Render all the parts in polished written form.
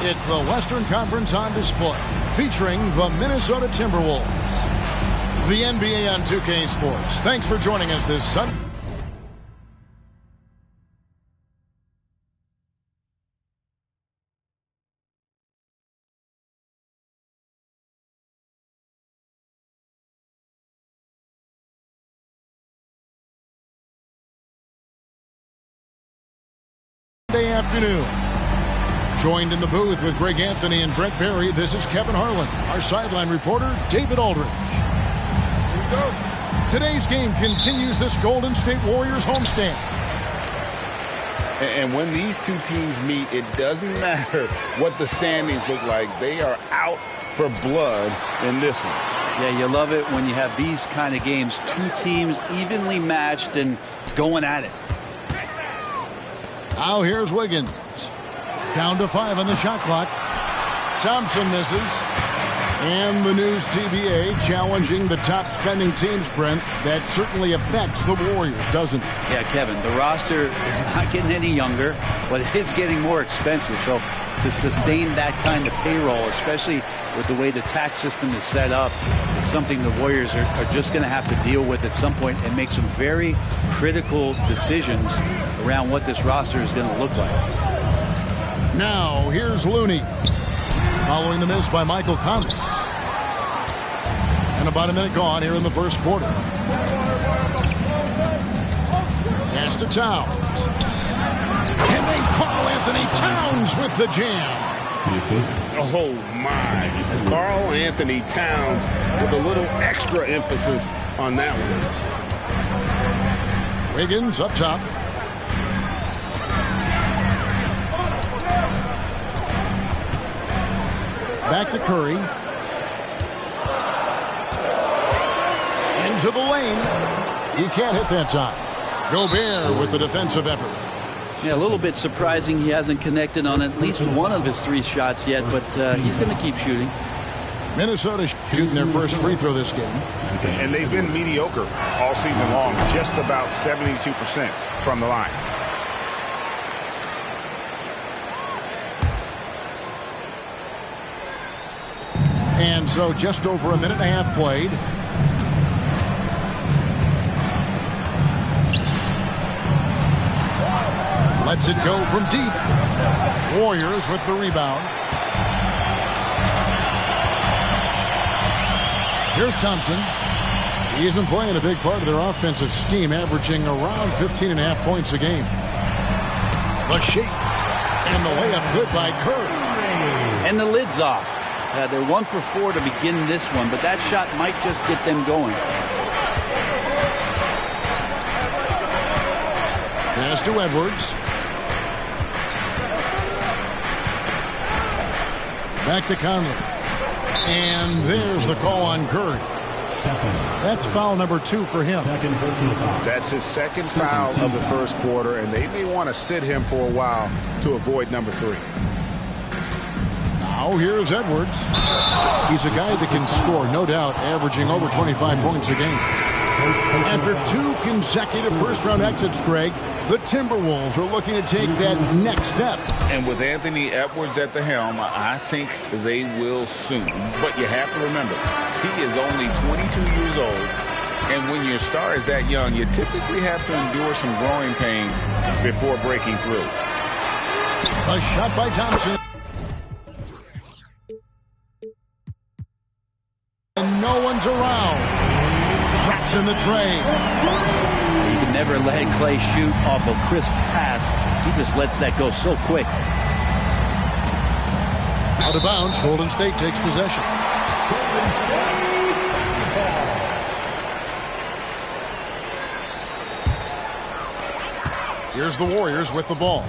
It's the Western Conference on display, featuring the Minnesota Timberwolves. The NBA on 2K Sports. Thanks for joining us this Sunday. Afternoon. Joined in the booth with Greg Anthony and Brent Barry, this is Kevin Harlan. Our sideline reporter, David Aldridge. Here we go. Today's game continues this Golden State Warriors homestand. And when these two teams meet, it doesn't matter what the standings look like. They are out for blood in this one. Yeah, you love it when you have these kind of games. Two teams evenly matched and going at it. Now here's Wiggins. Down to 5 on the shot clock. Thompson misses. And the new CBA challenging the top spending teams, Brent. That certainly affects the Warriors, doesn't it? Yeah, Kevin, the roster is not getting any younger, but it's getting more expensive. So to sustain that kind of payroll, especially with the way the tax system is set up, it's something the Warriors are just going to have to deal with at some point and make some very critical decisions around what this roster is going to look like. Now, here's Looney. Following the miss by Michael Conley. And about a minute gone here in the first quarter. Pass to Towns. And then Karl Anthony Towns with the jam. Oh, my. Karl Anthony Towns with a little extra emphasis on that one. Wiggins up top. Back to Curry. Into the lane. He can't hit that time. Gobert with the defensive effort. Yeah, a little bit surprising he hasn't connected on at least one of his 3 shots yet, but he's going to keep shooting. Minnesota shooting their first free throw this game. And they've been mediocre all season long, just about 72% from the line. And so just over a minute and a half played. Lets it go from deep. Warriors with the rebound. Here's Thompson. He's been playing a big part of their offensive scheme, averaging around 15.5 points a game. The shake. And the layup good by Curry. And the lid's off. They're 1 for 4 to begin this one, but that shot might just get them going. Pass to Edwards. Back to Conley. And there's the call on Curry. That's foul number 2 for him. That's his second foul of the first quarter, and they may want to sit him for a while to avoid number 3. Now here's Edwards. He's a guy that can score, no doubt, averaging over 25 points a game. After 2 consecutive first-round exits, Greg, the Timberwolves are looking to take that next step. And with Anthony Edwards at the helm, I think they will soon. But you have to remember, he is only 22 years old. And when your star is that young, you typically have to endure some growing pains before breaking through. A shot by Thompson. And no one's around. Drops in the tray. You can never let Klay shoot off a crisp pass. He just lets that go so quick. Out of bounds, Golden State takes possession. Here's the Warriors with the ball.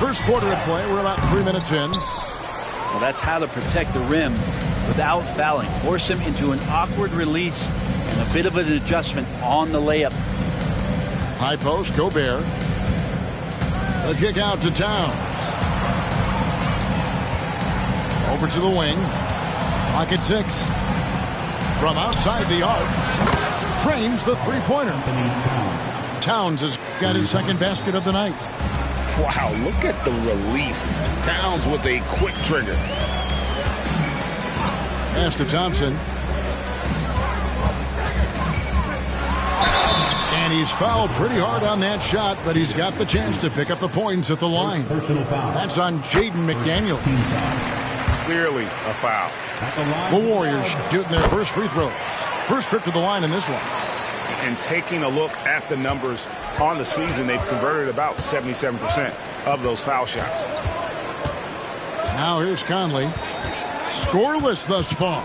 First quarter of play, we're about 3 minutes in. Well, that's how to protect the rim without fouling. Force him into an awkward release and a bit of an adjustment on the layup. High post, Gobert. The kick out to Towns. Over to the wing. Clock at 6. From outside the arc. Trains the three-pointer. Towns has got his second basket of the night. Wow, look at the release. Towns with a quick trigger. Pass to Thompson. And he's fouled pretty hard on that shot, but he's got the chance to pick up the points at the line. That's on Jaden McDaniel. Clearly a foul. The Warriors shooting their first free throws. First trip to the line in this one. And taking a look at the numbers on the season, they've converted about 77% of those foul shots. Now here's Conley. Scoreless thus far.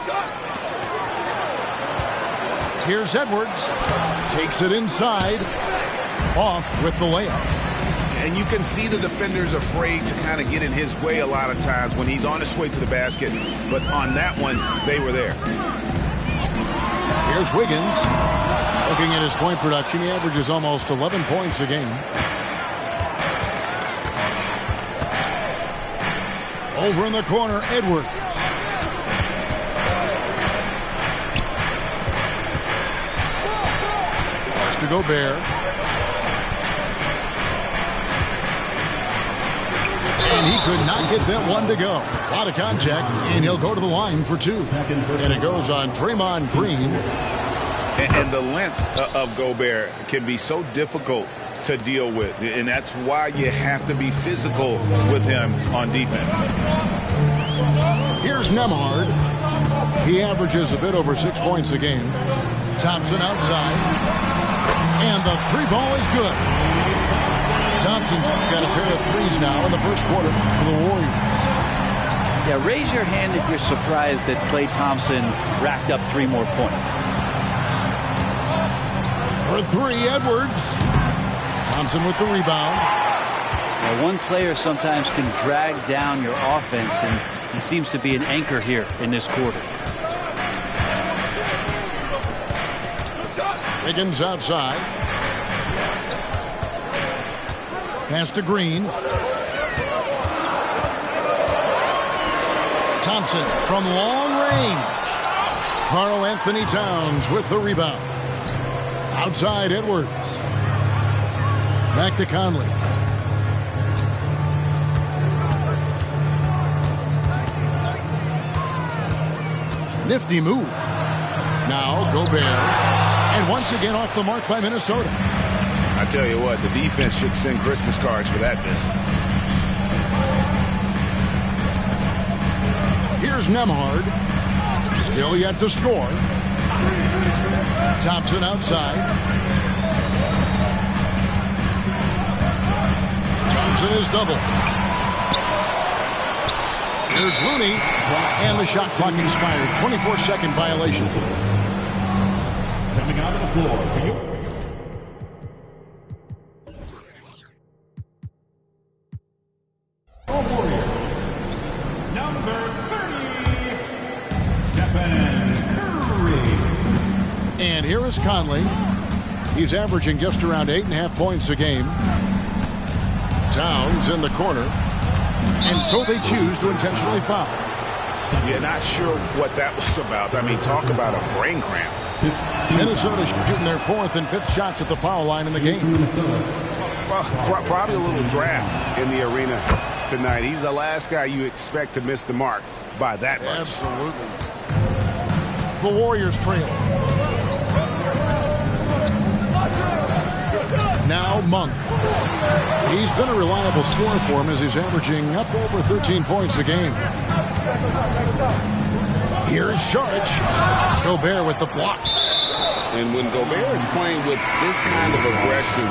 Here's Edwards. Takes it inside. Off with the layup. And you can see the defenders afraid to kind of get in his way a lot of times when he's on his way to the basket. But on that one, they were there. Here's Wiggins. Looking at his point production, he averages almost 11 points a game. Over in the corner, Edwards. Pass to Gobert. And he could not get that one to go. A lot of contact, and he'll go to the line for 2. And it goes on Draymond Green. And the length of Gobert can be so difficult to deal with. And that's why you have to be physical with him on defense. Here's Nembhard. He averages a bit over 6 points a game. Thompson outside. And the 3 ball is good. Thompson's got a pair of threes now in the first quarter for the Warriors. Yeah, raise your hand if you're surprised that Klay Thompson racked up 3 more points. For 3, Edwards. Thompson with the rebound. Now, one player sometimes can drag down your offense, and he seems to be an anchor here in this quarter. Higgins outside. Pass to Green. Thompson from long range. Karl Anthony Towns with the rebound. Outside Edwards. Back to Conley. Nifty move. Now Gobert. And once again off the mark by Minnesota. I tell you what, the defense should send Christmas cards for that miss. Here's Nembhard. Still yet to score. Thompson outside. Thompson is double. Here's Looney. And the shot clock expires. 24-second violation. Coming out of the floor for you. Number 30, Stephen Curry. And here is Conley. He's averaging just around 8.5 points a game. Towns in the corner. And so they choose to intentionally foul. Yeah, not sure what that was about. I mean, talk about a brain cramp. Minnesota shooting their 4th and 5th shots at the foul line in the game. Well, probably a little draft in the arena tonight. He's the last guy you expect to miss the mark by that much. Absolutely. The Warriors trail. Now Monk. He's been a reliable scorer for him as he's averaging up over 13 points a game. Here's Saric. Gobert with the block. And when Gobert is playing with this kind of aggression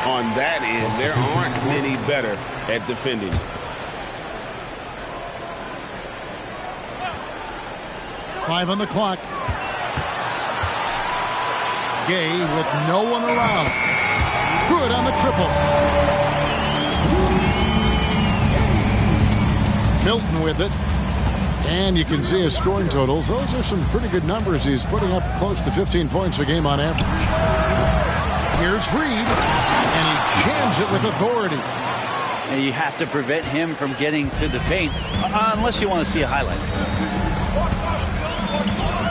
on that end, there aren't many better at defending. 5 on the clock. Gay with no one around. Good on the triple. Milton with it. And you can see his scoring totals. Those are some pretty good numbers. He's putting up close to 15 points a game on average. Here's Reed. And he jams it with authority. And you have to prevent him from getting to the paint unless you want to see a highlight.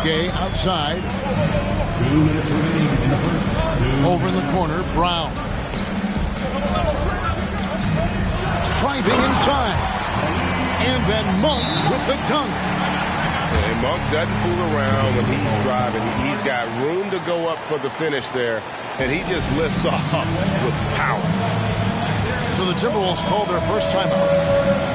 Gay outside. Over in the corner, Brown. Driving inside. And then Monk with the dunk. And Monk doesn't fool around when he's driving. He's got room to go up for the finish there, and he just lifts off with power. So the Timberwolves call their first timeout.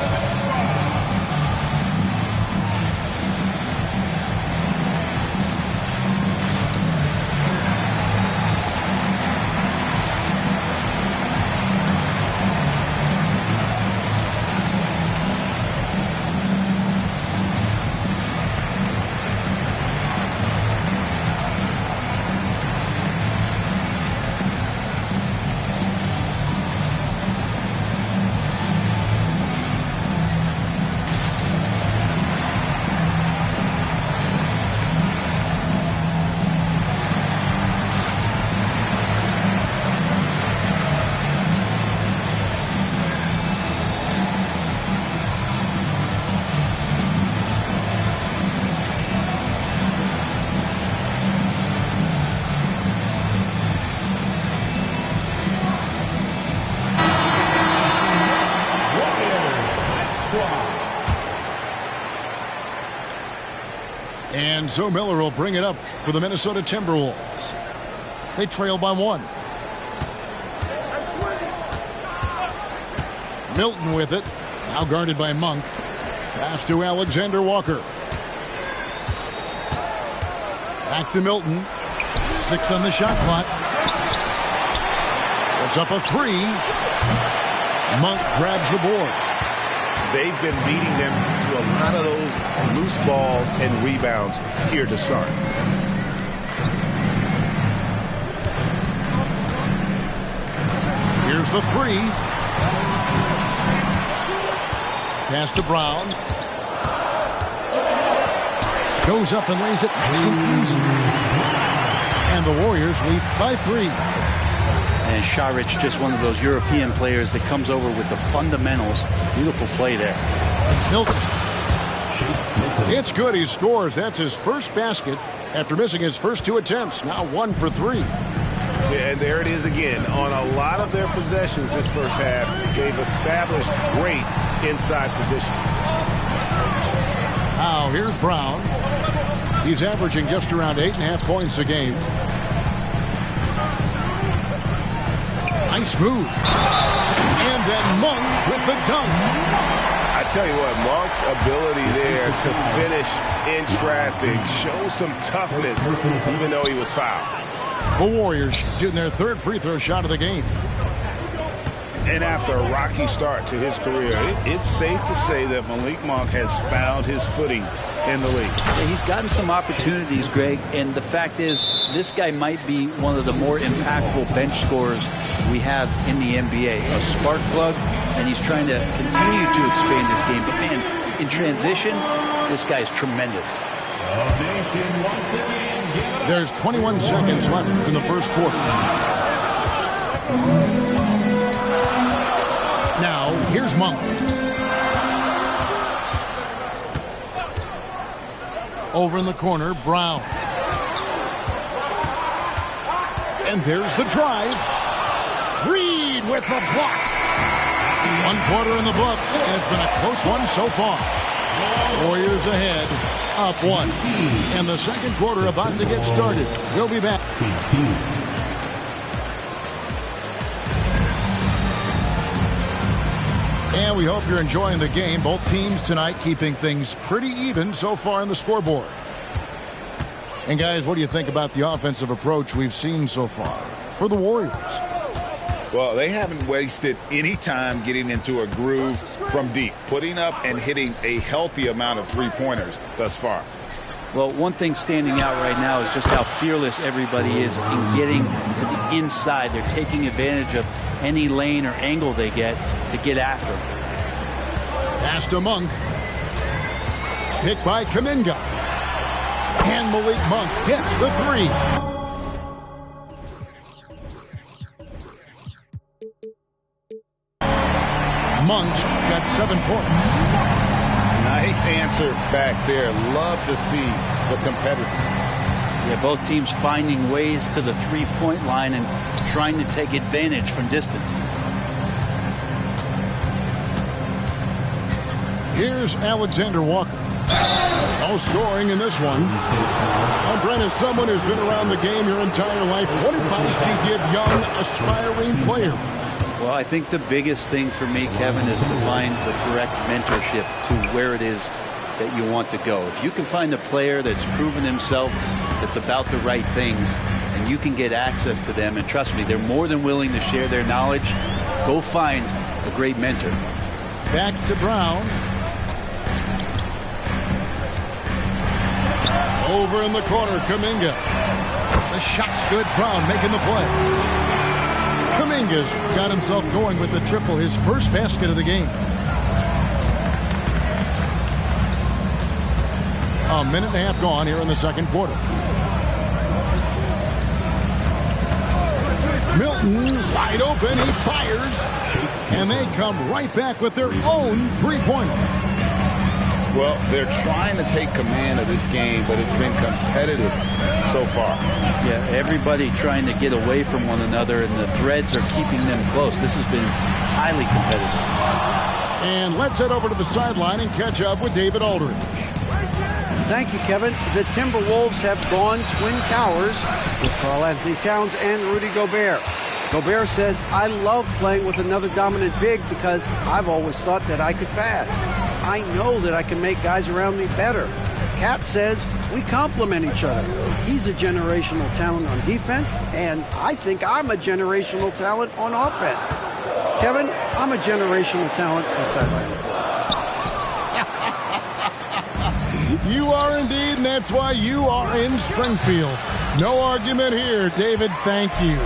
And Zoe Miller will bring it up for the Minnesota Timberwolves. They trail by 1. Milton with it. Now guarded by Monk. Pass to Alexander Walker. Back to Milton. 6 on the shot clock. It's up a 3. Monk grabs the board. They've been beating them to a lot of those loose balls and rebounds here to start. Here's the 3. Pass to Brown. Goes up and lays it nice and easy. And the Warriors lead by 3. And Šarić, just one of those European players that comes over with the fundamentals. Beautiful play there. Milton. It's good. He scores. That's his first basket after missing his first 2 attempts. Now 1 for 3. Yeah, and there it is again. On a lot of their possessions this first half, they've established great inside position. Now here's Brown. He's averaging just around 8.5 points a game. Nice move. And then Monk with the dunk. I tell you what, Monk's ability there to finish in traffic shows some toughness, even though he was fouled. The Warriors shooting their 3rd free throw shot of the game. And after a rocky start to his career, it's safe to say that Malik Monk has found his footing in the league. Yeah, he's gotten some opportunities, Greg, and the fact is this guy might be one of the more impactful bench scorers we have in the NBA. A spark plug, and he's trying to continue to expand his game. But, man, in transition, this guy's tremendous. There's 21 seconds left in the first quarter. Now, here's Monk. Over in the corner, Brown. And there's the drive. Reed with the block. 1 quarter in the books, and it's been a close one so far. Warriors ahead, up 1. And the second quarter about to get started. We'll be back. And we hope you're enjoying the game. Both teams tonight keeping things pretty even so far on the scoreboard. And guys, what do you think about the offensive approach we've seen so far for the Warriors? Well, they haven't wasted any time getting into a groove from deep, putting up and hitting a healthy amount of three-pointers thus far. Well, one thing standing out right now is just how fearless everybody is in getting to the inside. They're taking advantage of any lane or angle they get to get after them. Pass to Monk. Picked by Kuminga. And Malik Monk hits the 3. Monk's got 7 points. Nice answer back there. Love to see the competitiveness. Yeah, both teams finding ways to the three-point line and trying to take advantage from distance. Here's Alexander Walker. No scoring in this one. Brent, as someone who's been around the game your entire life, what advice do you give young, aspiring players? Well, I think the biggest thing for me, Kevin, is to find the correct mentorship to where it is that you want to go. If you can find a player that's proven himself, that's about the right things, and you can get access to them, and trust me, they're more than willing to share their knowledge, go find a great mentor. Back to Brown. Over in the corner, Kuminga. The shot's good. Brown making the play. Kuminga's got himself going with the triple, his first basket of the game. A minute and a half gone here in the second quarter. Milton wide open. He fires. And they come right back with their own three-pointer. Well, they're trying to take command of this game, but it's been competitive so far. Yeah, everybody trying to get away from one another, and the threads are keeping them close. This has been highly competitive. And let's head over to the sideline and catch up with David Aldridge. Thank you, Kevin. The Timberwolves have gone Twin Towers with Karl-Anthony Towns and Rudy Gobert. Gobert says, I love playing with another dominant big because I've always thought that I could pass. I know that I can make guys around me better. Cat says, we complement each other. He's a generational talent on defense, and I think I'm a generational talent on offense. Kevin, I'm a generational talent on sideline report. You are indeed, and that's why you are in Springfield. No argument here, David. Thank you.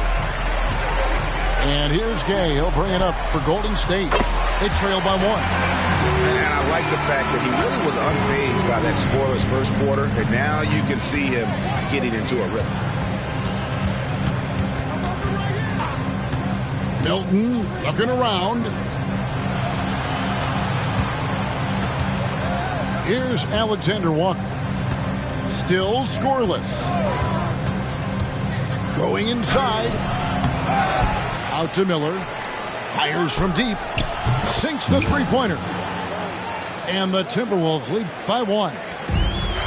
And here's Gay. He'll bring it up for Golden State. They trail by 1. And I like the fact that he really was unfazed by that scoreless first quarter, and now you can see him getting into a rhythm. Milton looking around. Here's Alexander Walker. Still scoreless. Going inside. Out to Miller. Fires from deep. Sinks the three-pointer. And the Timberwolves lead by 1.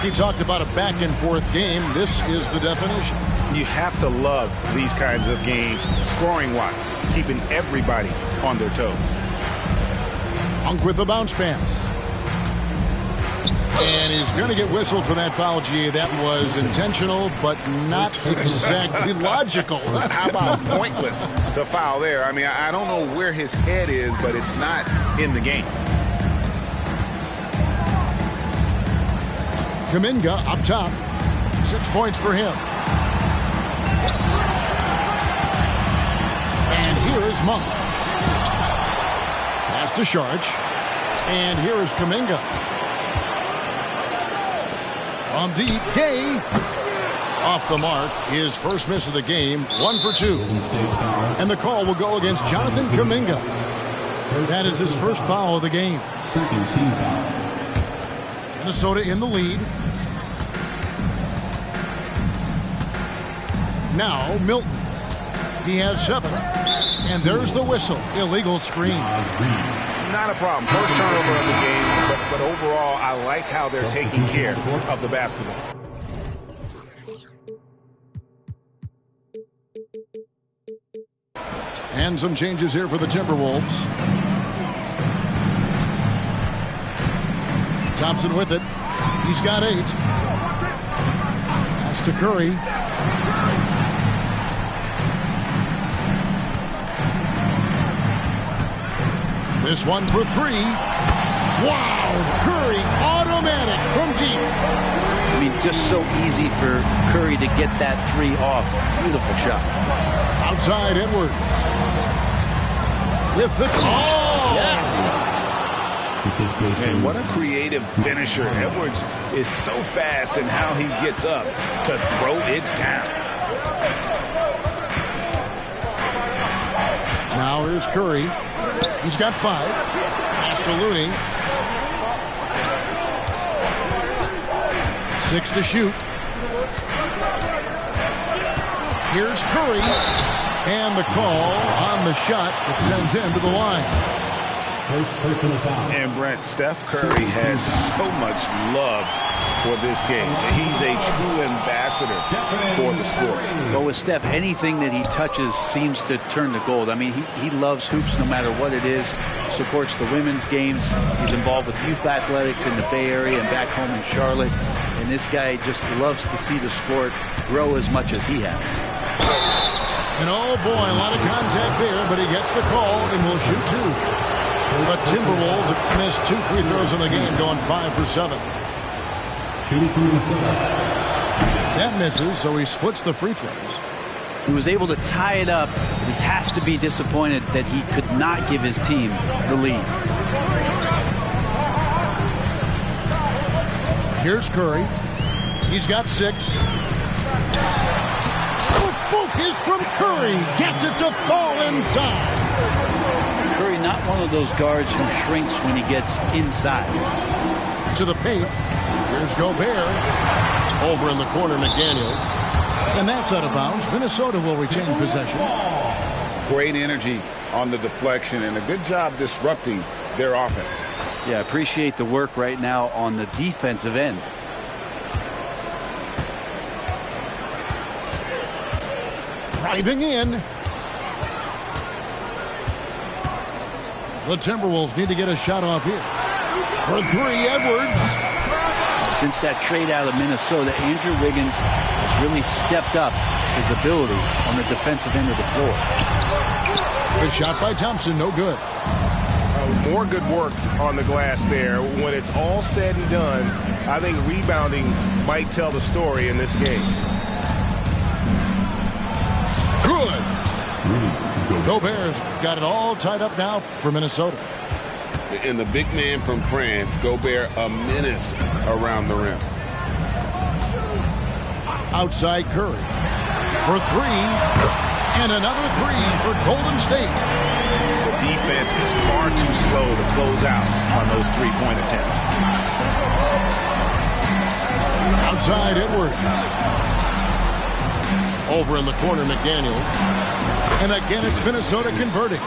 He talked about a back-and-forth game. This is the definition. You have to love these kinds of games, scoring-wise, keeping everybody on their toes. Monk with the bounce pass. And he's going to get whistled for that foul, G. That was intentional, but not exactly logical. How about pointless to foul there? I mean, I don't know where his head is, but it's not in the game. Kuminga up top. 6 points for him. And here is Monk. Pass to Sharch. And here is Kuminga. From deep, Gay. Off the mark. His first miss of the game. 1 for 2. And the call will go against Jonathan Kuminga. That is his first foul of the game. Second team foul. Minnesota in the lead. Now Milton. He has 7. And there's the whistle. Illegal screen. Not a problem. First turnover of the game, but overall, I like how they're taking care of the basketball. And some changes here for the Timberwolves. Thompson with it. He's got 8. Pass to Curry. This one for 3. Wow! Curry, automatic from deep. I mean, just so easy for Curry to get that 3 off. Beautiful shot. Outside Edwards. With the call. And what a creative finisher. Edwards is so fast in how he gets up to throw it down. Now here's Curry. He's got 5. Pass to Looney. 6 to shoot. Here's Curry. And the call on the shot that sends him to the line. First personal foul. And Brent, Steph Curry has so much love for this game. He's a true ambassador for the sport. But with Steph, anything that he touches seems to turn to gold. I mean, he loves hoops no matter what it is. Supports the women's games. He's involved with youth athletics in the Bay Area and back home in Charlotte. And this guy just loves to see the sport grow as much as he has. And oh boy, a lot of contact there, but he gets the call and will shoot 2. The Timberwolves have missed 2 free throws in the game, going 5 for 7. That misses, so he splits the free throws. He was able to tie it up, but he has to be disappointed that he could not give his team the lead. Here's Curry. He's got 6. Focus from Curry. Gets it to fall inside. Curry, not one of those guards who shrinks when he gets inside. To the paint. Here's Gobert. Over in the corner, McDaniels. And that's out of bounds. Minnesota will retain possession. Great energy on the deflection and a good job disrupting their offense. Yeah, appreciate the work right now on the defensive end. Driving in. The Timberwolves need to get a shot off here. For 3, Edwards. Since that trade out of Minnesota, Andrew Wiggins has really stepped up his ability on the defensive end of the floor. The shot by Thompson, no good. More good work on the glass there. When it's all said and done, I think rebounding might tell the story in this game. Good. Gobert's got it all tied up now for Minnesota. And the big man from France, Gobert, a menace around the rim. Outside Curry. For 3. And another three for Golden State. The defense is far too slow to close out on those three-point attempts. Outside Edwards. Over in the corner, McDaniels. And again, it's Minnesota converting.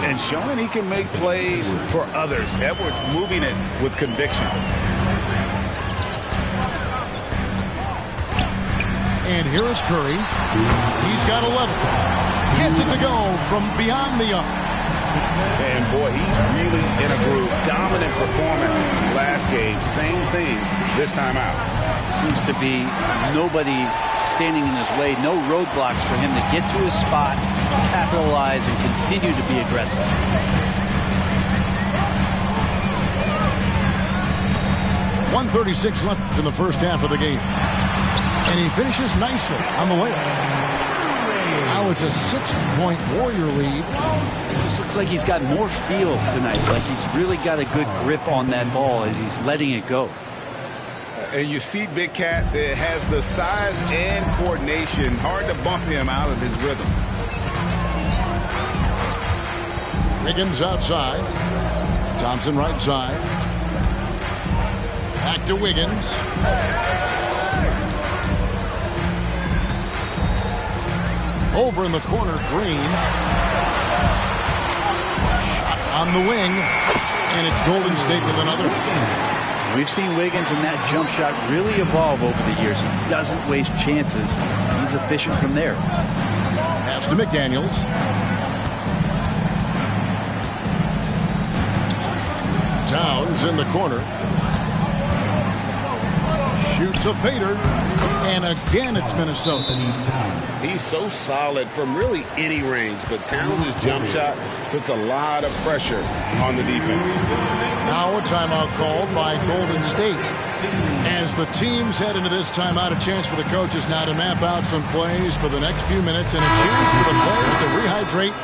And showing he can make plays for others. Edwards moving it with conviction. And here is Curry. He's got 11. Gets it to go from beyond the arc. And boy, he's really in a groove. Dominant performance last game. Same thing this time out. Seems to be nobody standing in his way. No roadblocks for him to get to his spot, capitalize, and continue to be aggressive. .136 left in the first half of the game. And he finishes nicely on the way. Now it's a 6-point Warrior lead. This looks like he's got more feel tonight. Like he's really got a good grip on that ball as he's letting it go. And you see Big Cat that has the size and coordination. Hard to bump him out of his rhythm. Wiggins outside. Thompson right side. Back to Wiggins. Over in the corner, Green. Shot on the wing. And it's Golden State with another. We've seen Wiggins and that jump shot really evolve over the years. He doesn't waste chances. He's efficient from there. Pass to McDaniels. Towns in the corner. Shoots a fader. And again, it's Minnesota. He's so solid from really any range, but Towns' jump shot puts a lot of pressure on the defense. Now a timeout called by Golden State. As the teams head into this timeout, a chance for the coaches now to map out some plays for the next few minutes and a chance for the players to rehydrate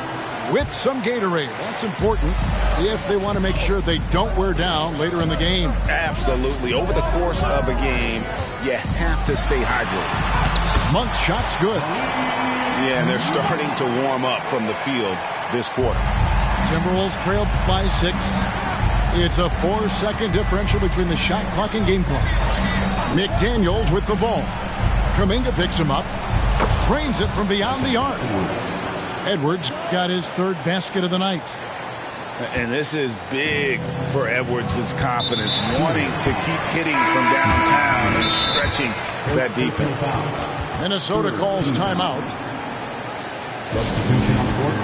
with some Gatorade. That's important if they want to make sure they don't wear down later in the game. Absolutely. Over the course of a game, you have to stay hydrated. Monk's shot's good. Yeah, and they're starting to warm up from the field this quarter. Timberwolves trail by 6. It's a 4-second differential between the shot clock and game clock. McDaniels with the ball. Kuminga picks him up. Trains it from beyond the arc. Edwards got his third basket of the night. And this is big for Edwards' confidence, wanting to keep hitting from downtown and stretching that defense. Minnesota calls timeout. Substitution on the court.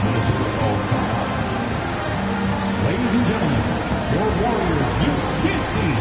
Minnesota calls timeout. Ladies and gentlemen, your Warriors Youth Kids team.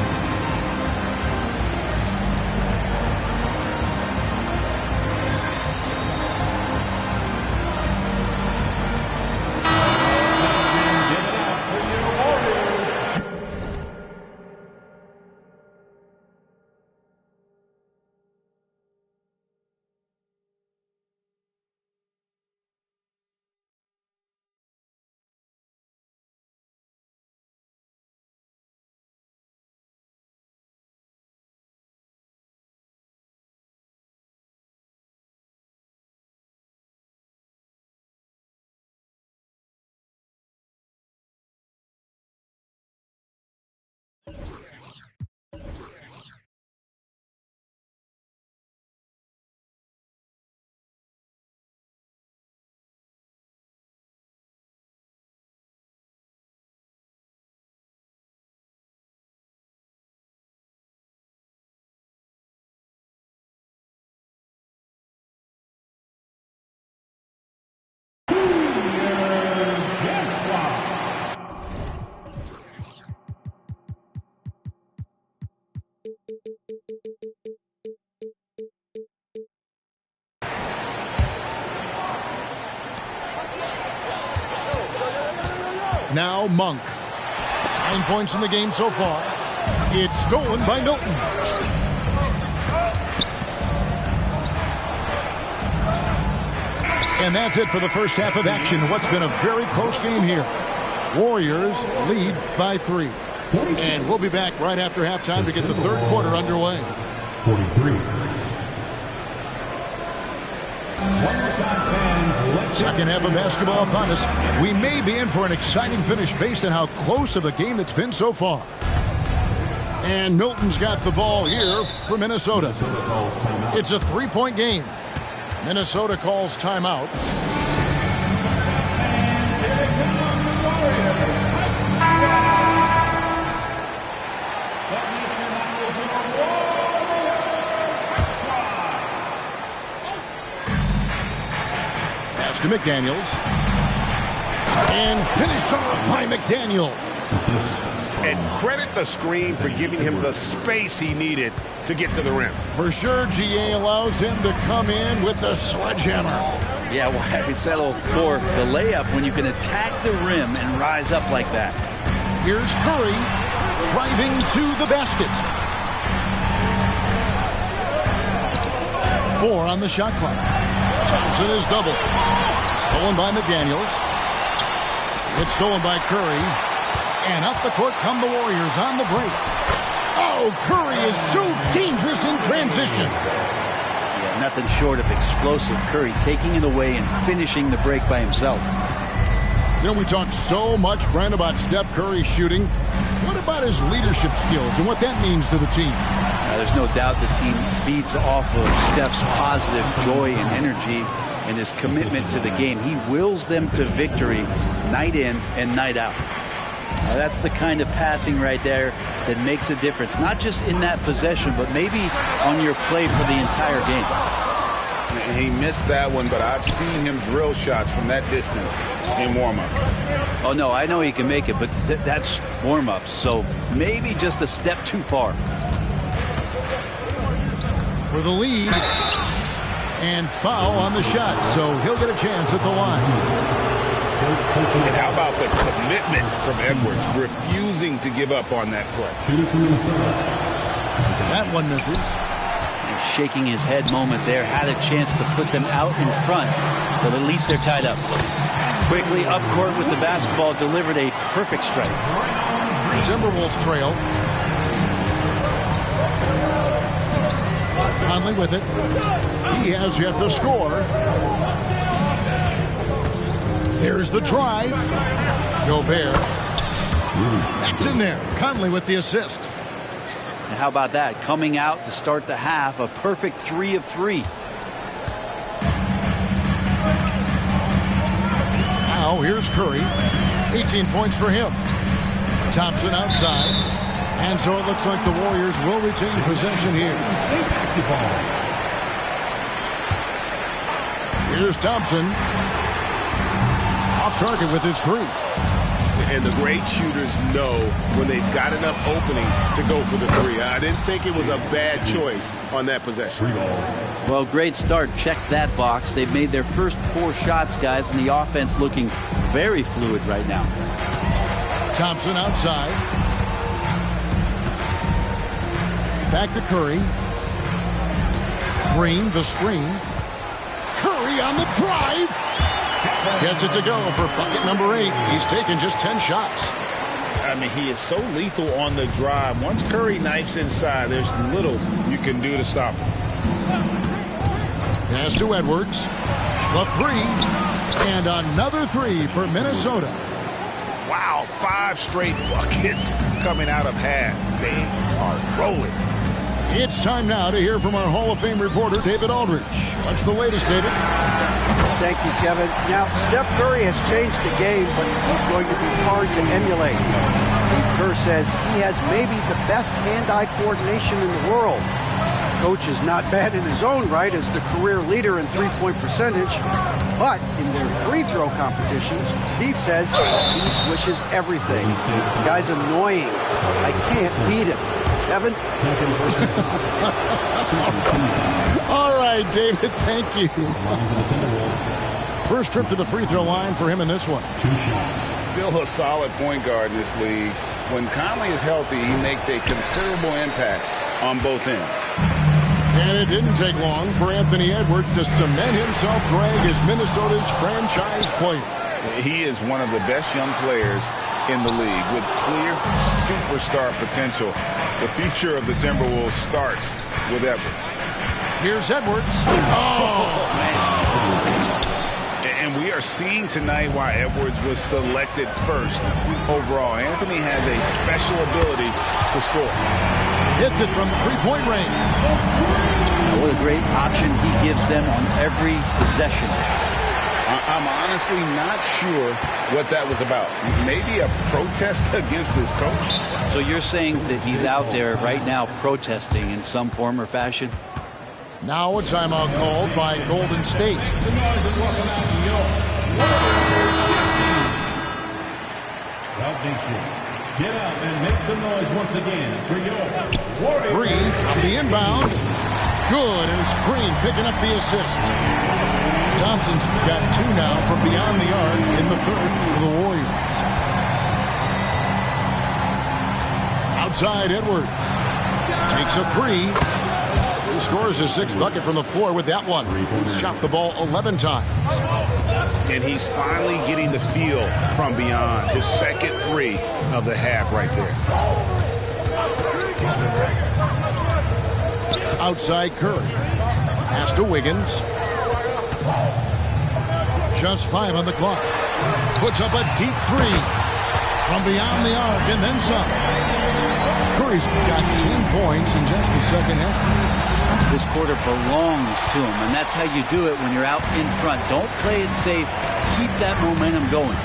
Now Monk. 9 points in the game so far. It's stolen by Milton. And that's it for the first half of action. What's been a very close game here. Warriors lead by 3. And we'll be back right after halftime to get the third quarter underway. 43. Second half of basketball upon us. We may be in for an exciting finish based on how close of a game it's been so far. And Milton's got the ball here for Minnesota. It's a three-point game. Minnesota calls timeout. Pass to McDaniels. And finished off by McDaniel. And credit the screen for giving him the space he needed to get to the rim. For sure, GA allows him to come in with the sledgehammer. Yeah, well, he settled for the layup when you can attack the rim and rise up like that. Here's Curry driving to the basket. 4 on the shot clock. Thompson is doubled. Stolen by McDaniels. It's stolen by Curry. And up the court come the Warriors on the break. Oh, Curry is so dangerous in transition. Yeah, nothing short of explosive. Curry taking it away and finishing the break by himself. You know, we talk so much, Brent, about Steph Curry shooting. What about his leadership skills and what that means to the team? There's no doubt the team feeds off of Steph's positive joy and energy and his commitment to the game. He wills them to victory night in and night out. That's the kind of passing right there that makes a difference, not just in that possession, but maybe on your play for the entire game. He missed that one, but I've seen him drill shots from that distance in warm-up. Oh, no, I know he can make it, but that's warm-ups, so maybe just a step too far. For the lead, and foul on the shot, so he'll get a chance at the line. And how about the commitment from Edwards, refusing to give up on that play? That one misses. And shaking his head moment there, had a chance to put them out in front, but at least they're tied up. Quickly up court with the basketball, delivered a perfect strike. Timberwolves trail. Conley with it. He has yet to score. There's the drive. Gobert. That's in there. Conley with the assist. And how about that? Coming out to start the half, a perfect 3 of 3. Now here's Curry. 18 points for him. Thompson outside. And so it looks like the Warriors will retain possession here. Here's Thompson. Off target with his 3. And the great shooters know when they've got enough opening to go for the 3. I didn't think it was a bad choice on that possession. Well, great start. Check that box. They've made their first 4 shots, guys, and the offense looking very fluid right now. Thompson outside. Back to Curry. Green, the screen. Curry on the drive. Gets it to go for bucket number 8. He's taken just 10 shots. I mean, he is so lethal on the drive. Once Curry knifes inside, there's little you can do to stop him. Pass to Edwards. The 3. And another 3 for Minnesota. Wow, 5 straight buckets coming out of half. They are rolling. It's time now to hear from our Hall of Fame reporter, David Aldridge. What's the latest, David? Thank you, Kevin. Now, Steph Curry has changed the game, but he's going to be hard to emulate. Steve Kerr says he has maybe the best hand-eye coordination in the world. Coach is not bad in his own right as the career leader in three-point percentage, but in their free throw competitions, Steve says he swishes everything. The guy's annoying. I can't beat him. Kevin? All right, David, thank you. First trip to the free throw line for him in this one. Still a solid point guard in this league. When Conley is healthy, he makes a considerable impact on both ends. And it didn't take long for Anthony Edwards to cement himself, Greg, as Minnesota's franchise player. He is one of the best young players in the league with clear superstar potential. The future of the Timberwolves starts with Edwards. Here's Edwards. Oh, man. are seeing tonight why Edwards was selected first overall. Anthony has a special ability to score. Hits it from three-point range. What a great option he gives them on every possession. I'm honestly not sure what that was about. Maybe a protest against his coach? So you're saying that he's out there right now protesting in some form or fashion? Now a timeout called by Golden State. Get out and make some noise once again for your Warriors. Three from the inbound. Good, and it's Green picking up the assist. Thompson's got two now from beyond the arc in the third for the Warriors. Outside Edwards. Takes a three. He scores his sixth bucket from the floor with that one. He's shot the ball 11 times. And he's finally getting the feel from beyond. His second three of the half right there. Outside Curry. Pass to Wiggins. Just 5 on the clock. Puts up a deep three from beyond the arc and then some. Curry's got 10 points in just the second half. This quarter belongs to him, and that's how you do it when you're out in front. Don't play it safe. Keep that momentum going.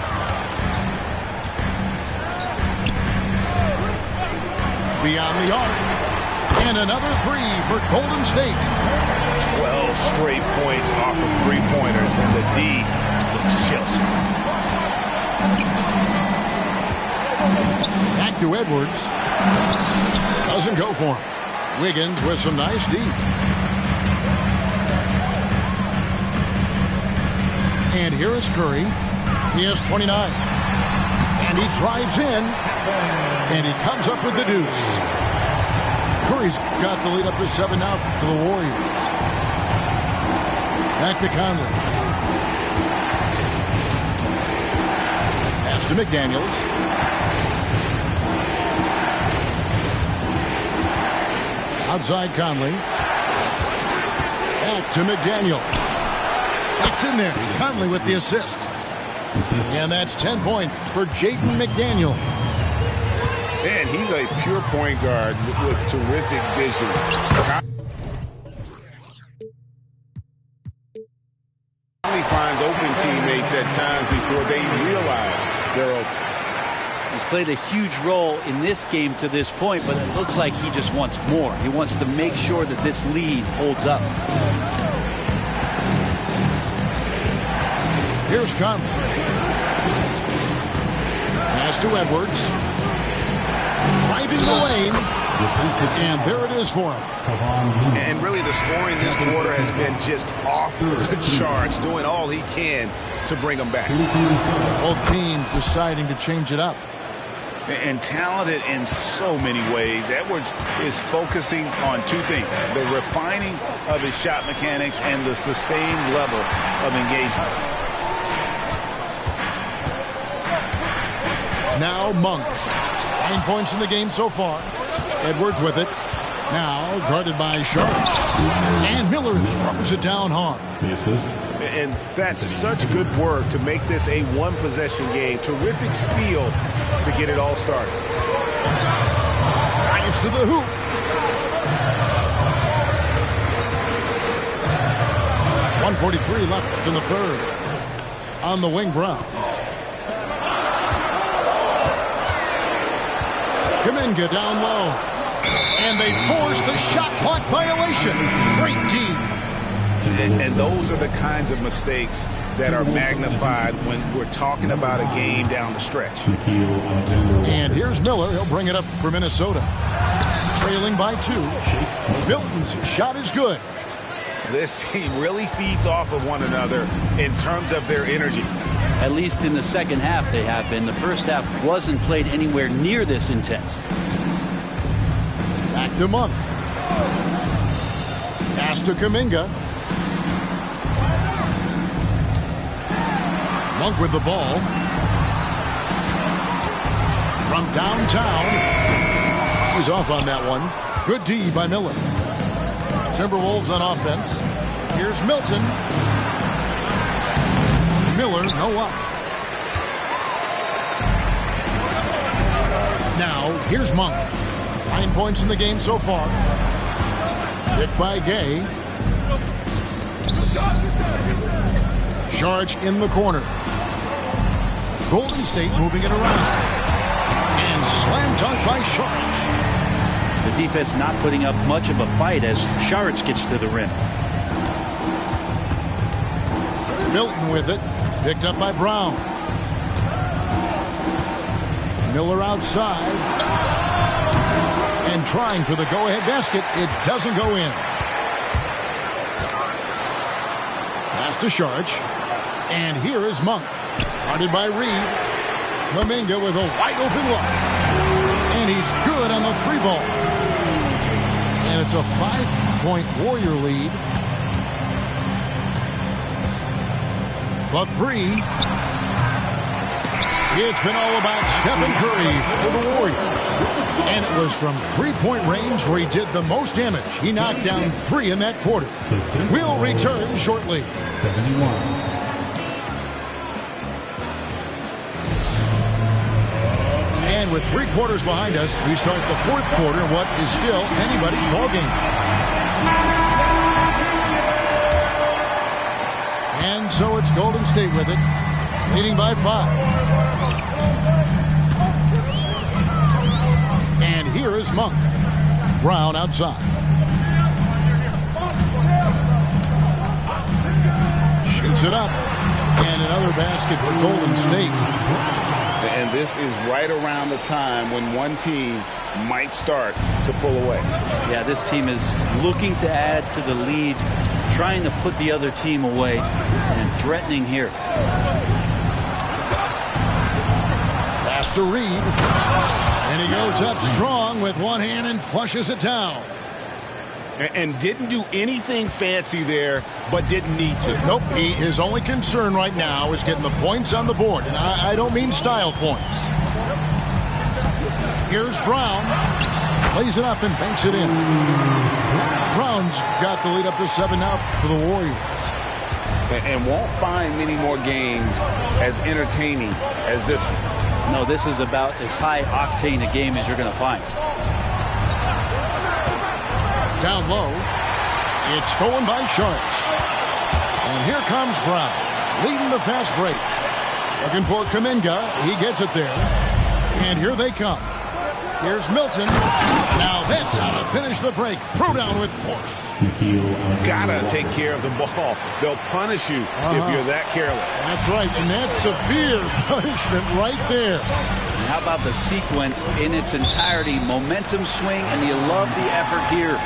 Beyond the arc. And another three for Golden State. 12 straight points off of three-pointers, and the D looks chills. Back to Edwards. Doesn't go for him. Wiggins with some nice D. And here is Curry. He has 29. And he drives in. And he comes up with the deuce. Curry's got the lead up to 7 now for the Warriors. Back to Conley. Pass to McDaniels. Outside Conley. Back to McDaniel. That's in there. Conley with the assist. And that's 10 points for Jaden McDaniel. And he's a pure point guard with terrific vision. He finds open teammates at times before they realize they're open. He's played a huge role in this game to this point, but it looks like he just wants more. He wants to make sure that this lead holds up. Here's Conley. Pass to Edwards. Driving the lane. And there it is for him. And really the scoring this quarter has been just off the charts, doing all he can to bring them back. Both teams deciding to change it up. And talented in so many ways. Edwards is focusing on two things: the refining of his shot mechanics and the sustained level of engagement. Now Monk. 9 points in the game so far. Edwards with it. Now guarded by Sharp. And Miller throws it down hard. And that's such good work to make this a one-possession game. Terrific steal to get it all started. Drives to the hoop. .143 left in the third. On the wing, Brown. Kuminga down low. And they force the shot clock violation. Great team. And those are the kinds of mistakes that are magnified when we're talking about a game down the stretch. And here's Miller. He'll bring it up for Minnesota. Trailing by 2. Milton's shot is good. This team really feeds off of one another in terms of their energy. At least in the second half they have been. The first half wasn't played anywhere near this intense. Back to Monk. Pass to Kuminga. Monk with the ball. From downtown. He's off on that one. Good D by Miller. Timberwolves on offense. Here's Milton. Miller Miller, no up. Now, here's Monk. 9 points in the game so far. Picked by Gay. Sharge in the corner. Golden State moving it around. And slam dunk by Sharge. The defense not putting up much of a fight as Sharge gets to the rim. Milton with it. Picked up by Brown. Miller outside. And trying for the go-ahead basket. It doesn't go in. Pass to Sharge. And here is Monk. Guarded by Reed. Kuminga with a wide-open look. And he's good on the 3-ball. And it's a 5-point Warrior lead. The 3. It's been all about Stephen Curry for the Warriors. And it was from 3-point range where he did the most damage. He knocked down 3 in that quarter. We'll return shortly. 71. And with 3 quarters behind us, we start the 4th quarter in what is still anybody's ballgame. And so it's Golden State with it, leading by 5. And here is Monk. Brown outside. Shoots it up. And another basket for Golden State. And this is right around the time when one team might start to pull away. Yeah, this team is looking to add to the lead, trying to put the other team away, and threatening here. Pass to Reed. And he goes up strong with one hand and flushes it down. And didn't do anything fancy there, but didn't need to. Nope, his only concern right now is getting the points on the board. And I don't mean style points. Here's Brown. Plays it up and banks it in. Brown's got the lead up to 7 now for the Warriors. And won't find many more games as entertaining as this one. No, this is about as high octane a game as you're going to find. Down low. It's stolen by Sharks. And here comes Brown, leading the fast break. Looking for Kuminga. He gets it there. And here they come. Here's Milton. Now that's how to finish the break. Throw down with force. Gotta take care of the ball. They'll punish you if you're that careless. That's right, and that's severe punishment right there. And how about the sequence in its entirety? Momentum swing, and you love the effort here.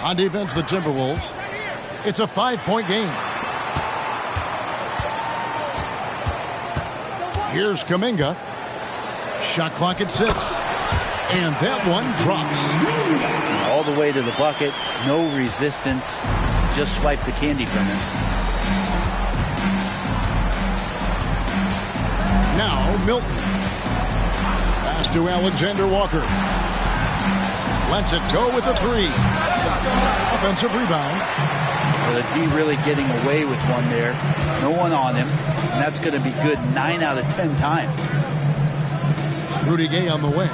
On defense, the Timberwolves. It's a 5-point game. Here's Kuminga. Shot clock at 6. And that one drops. All the way to the bucket. No resistance. Just swipe the candy from him. Now Milton. Pass to Alexander Walker. Lets it go with the 3. Offensive rebound. So the D really getting away with one there. No one on him. And that's going to be good 9 out of 10 times. Rudy Gay on the wing.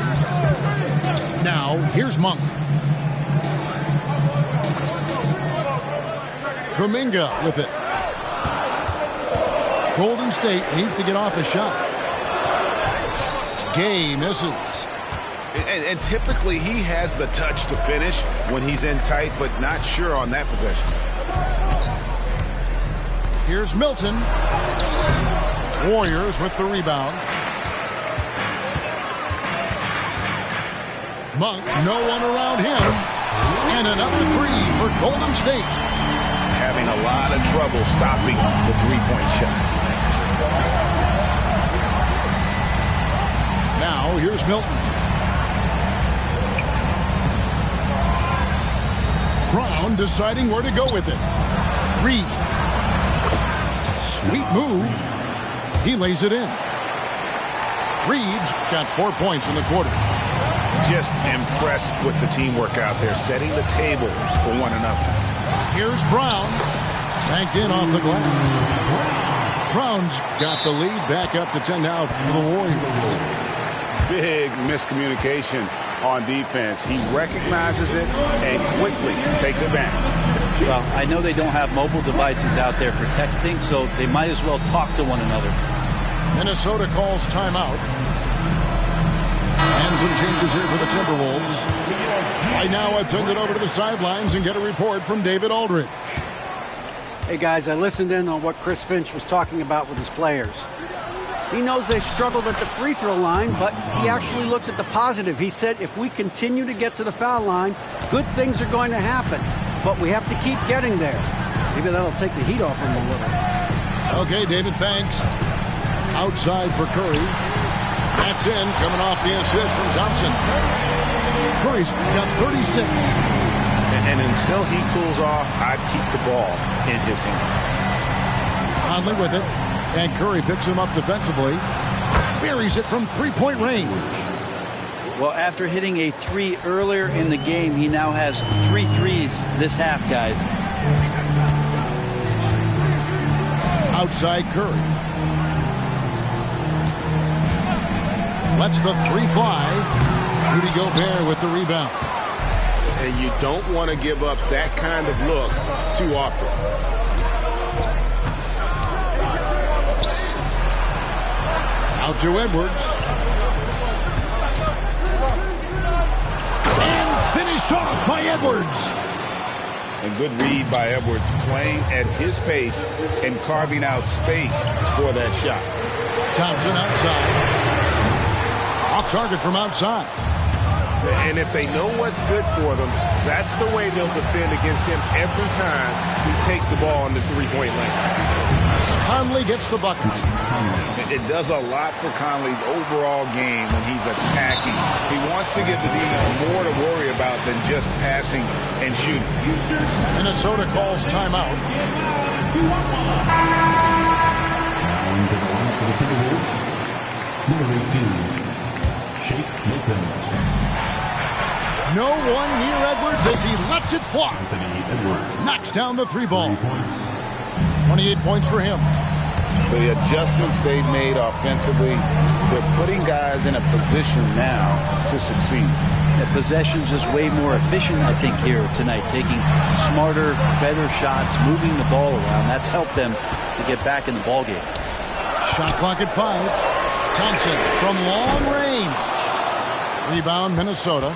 Now, here's Monk. Kuminga with it. Golden State needs to get off a shot. Gay misses. And typically he has the touch to finish when he's in tight, but not sure on that possession. Here's Milton. Warriors with the rebound. Monk, no one around him. And another 3 for Golden State. Having a lot of trouble stopping the 3-point shot. Now here's Milton. Brown deciding where to go with it. Reed. Sweet move. He lays it in. Reed got 4 points in the quarter. Just impressed with the teamwork out there, setting the table for one another. Here's Brown. Banked in off the glass. Brown's got the lead back up to 10 now for the Warriors. Big miscommunication on defense. He recognizes it and quickly takes advantage. Well, I know they don't have mobile devices out there for texting, so they might as well talk to one another. Minnesota calls timeout. And some changes here for the Timberwolves. Right now, let's send it over to the sidelines and get a report from David Aldridge. Hey, guys, I listened in on what Chris Finch was talking about with his players. He knows they struggled at the free throw line, but he actually looked at the positive. He said if we continue to get to the foul line, good things are going to happen. But we have to keep getting there. Maybe that'll take the heat off him a little. Okay, David, thanks. Outside for Curry. That's in, coming off the assist from Thompson. Curry's got 36. And until he cools off, I'd keep the ball in his hand. Conley with it. And Curry picks him up defensively. Buries it from three-point range. Well, after hitting a 3 earlier in the game, he now has 3 threes this half, guys. Outside Curry. Lets the 3 fly. Rudy Gobert with the rebound. And you don't want to give up that kind of look too often. Out to Edwards. And finished off by Edwards. And good read by Edwards, playing at his pace and carving out space for that shot. Thompson outside. Off target from outside. And if they know what's good for them, that's the way they'll defend against him every time he takes the ball in the three-point lane. Conley gets the bucket. It does a lot for Conley's overall game when he's attacking. He wants to give the defense more to worry about than just passing and shooting. Minnesota calls timeout. Number 18, Shake Milton. No one near Edwards as he lets it fly. Knocks down the 3 ball. 28 points for him. The adjustments they've made offensively, they're putting guys in a position now to succeed. The possession's just way more efficient, I think, here tonight, taking smarter, better shots, moving the ball around. That's helped them to get back in the ballgame. Shot clock at 5. Thompson from long range. Rebound, Minnesota.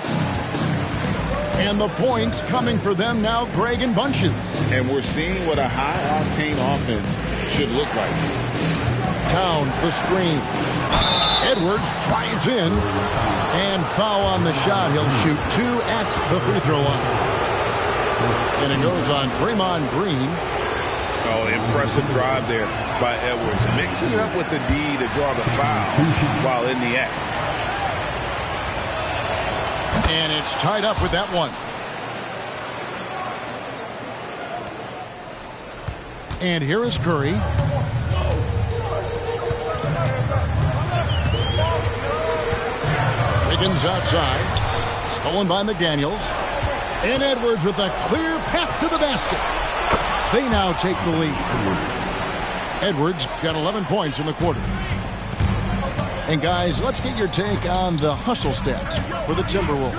And the points coming for them now, Greg and Bunches. And we're seeing what a high-octane offense should look like. Towns the screen. Edwards drives in. And foul on the shot. He'll shoot 2 at the free throw line. And it goes on Draymond Green. Oh, impressive drive there by Edwards. Mixing it up with the D to draw the foul while in the act. And it's tied up with that one. And here is Curry. Wiggins outside. Stolen by McDaniels. And Edwards with a clear path to the basket. They now take the lead. Edwards got 11 points in the quarter. And guys, let's get your take on the hustle stats for the Timberwolves.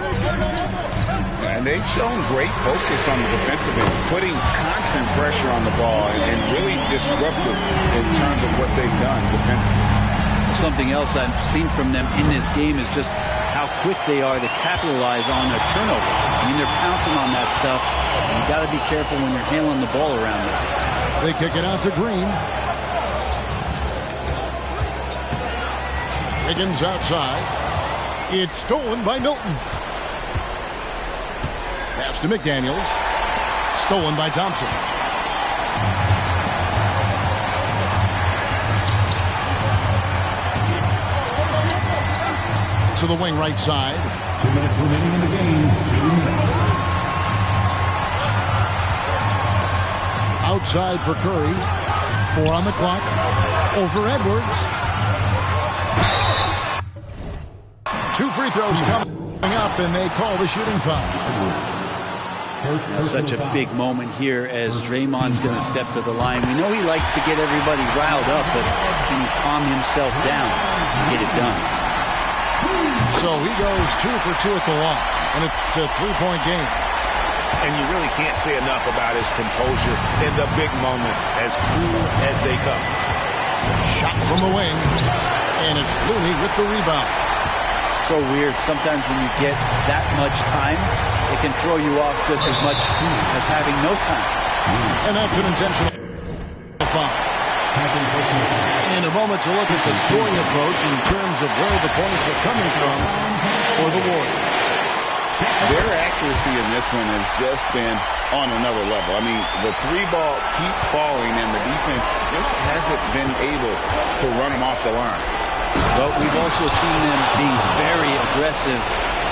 And they've shown great focus on the defensive end, putting constant pressure on the ball and really disruptive in terms of what they've done defensively. Something else I've seen from them in this game is just how quick they are to capitalize on their turnover. I mean, they're pouncing on that stuff. You got to be careful when you're handling the ball around them. They kick it out to Green. Wiggins outside. It's stolen by Milton. Pass to McDaniels. Stolen by Thompson. To the wing right side. 2 minutes remaining in the game. 2 minutes. Outside for Curry. 4 on the clock. Over Edwards. 2 free throws come. Up, and they call the shooting foul. Such a big moment here as Draymond's going to step to the line. We know he likes to get everybody riled up, but can he calm himself down and get it done? So he goes 2 for 2 at the line, and it's a 3-point game. And you really can't say enough about his composure in the big moments, as cool as they come. Shot from the wing, and it's Looney with the rebound. So weird. Sometimes when you get that much time, it can throw you off just as much as having no time. And that's an intentional foul. In a moment to look at the scoring approach in terms of where the points are coming from for the Warriors. Their accuracy in this one has just been on another level. I mean, the 3-ball keeps falling, and the defense just hasn't been able to run them off the line. But we've also seen them being very aggressive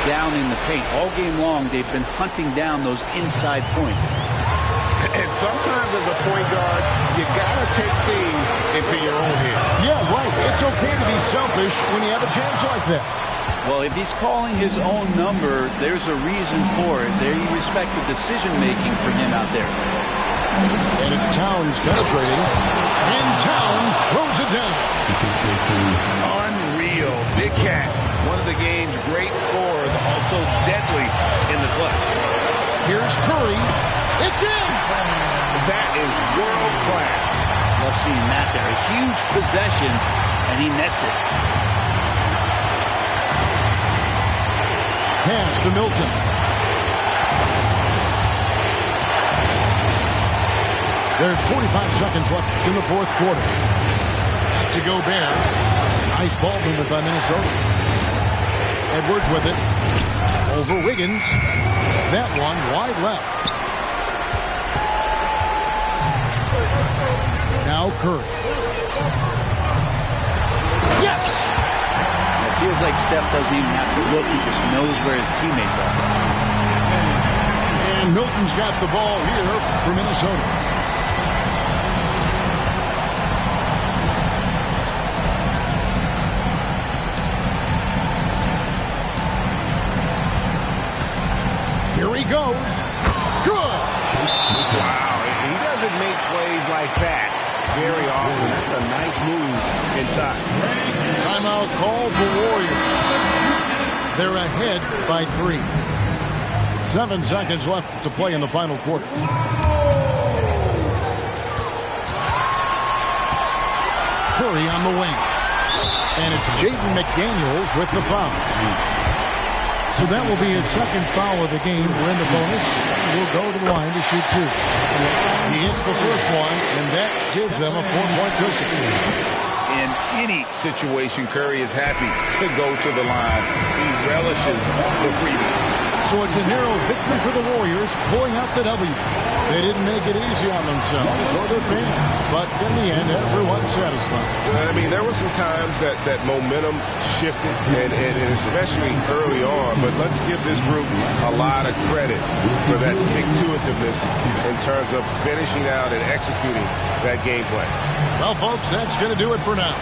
down in the paint. All game long, they've been hunting down those inside points. And sometimes as a point guard, you got to take things into your own hands. Yeah, right. It's okay to be selfish when you have a chance like that. Well, if he's calling his own number, there's a reason for it. They respect the decision-making from him out there. And it's Towns penetrating, and Towns throws it down. Unreal. Big Cat, one of the game's great scorers, also deadly in the clutch. Here's Curry. It's in! That is world class. Love seeing that there. A huge possession, and he nets it. Pass to Milton. There's 45 seconds left in the fourth quarter. Back to Gobert. Nice ball movement by Minnesota. Edwards with it. Over Wiggins. That one wide left. Now Curry. Yes! It feels like Steph doesn't even have to look. He just knows where his teammates are. And Milton's got the ball here for Minnesota. Here he goes. Good. Wow. He doesn't make plays like that very often. That's a nice move inside. Timeout called the Warriors. They're ahead by 3. 7 seconds left to play in the final quarter. Curry on the wing. And it's Jaden McDaniels with the foul. So that will be his second foul of the game. We're in the bonus. We'll go to the line to shoot 2. He hits the first one, and that gives them a 4-point cushion. In any situation, Curry is happy to go to the line. He relishes the freebies. So it's a narrow victory for the Warriors, pulling out the W. They didn't make it easy on themselves or their fans, but in the end, everyone's satisfied. I mean, there were some times that momentum shifted, and especially early on, but let's give this group a lot of credit for that stick-to-itiveness in terms of finishing out and executing that game plan. Well, folks, that's going to do it for now.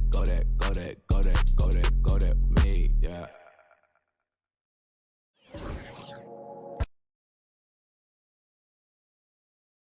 Go that.